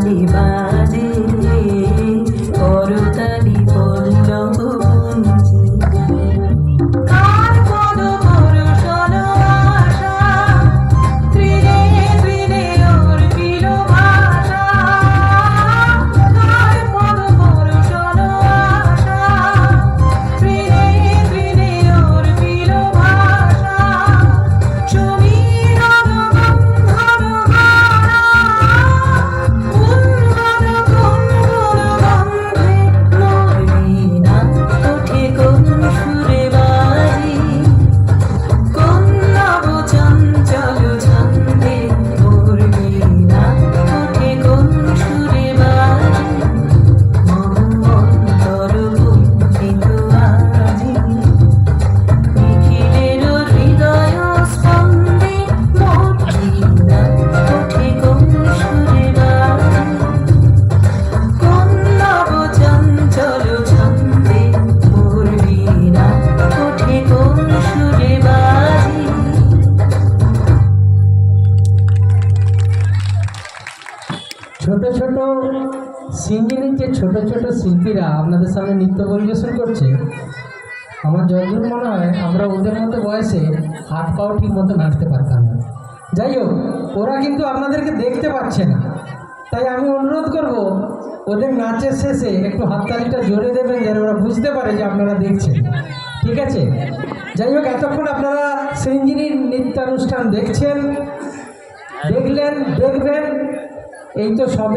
তালে বাজে করতালি পল্লব পুঞ্জি কার পদ পরশন আশা ত্রিনে ত্রিনে ওর পিল ভাষা কার পদ পরশন আশা ত্রিনে ত্রিনে ওর পিল ভাষা সমীরণ বন্ধন ভাড়া উন্মন গুনগুন গন্ধে মোর বীণা ওঠে কোন সুরে বাজি কোন নব চঞ্চল ছন্দে মোর বীণা ওঠে কোন সুরে বাজি মম অন্তর কুণ্ঠিত আজি নিখিলের হৃদয় স্পন্দে মোর বীণা ওঠে কোন সুরে বাজি কোন নব চঞ্চল ছন্দে মোর বীণা ওঠে কোন সুরে বাজি। ছোট ছোট সিঙ্গিলের যে ছোট ছোট শিল্পীরা আপনাদের সামনে নৃত্য পরিবেশন করছে, আমার যতদূর মনে হয় আমরা ওদের মতো বয়সে হাত পাও ঠিক মতো নাচতে পারতাম না। যাই হোক, ওরা কিন্তু আপনাদেরকে দেখতে পাচ্ছে না, তাই আমি অনুরোধ করব ওদের নাচের শেষে একটু হাততালিটা জোরে দেবেন যেন ওরা বুঝতে পারে যে আপনারা দেখছেন। ঠিক আছে? যাই হোক, এতক্ষণ আপনারা সিঙ্গিনীর নৃত্যানুষ্ঠান দেখছেন, দেখলেন, দেখবেন, এই তো সবে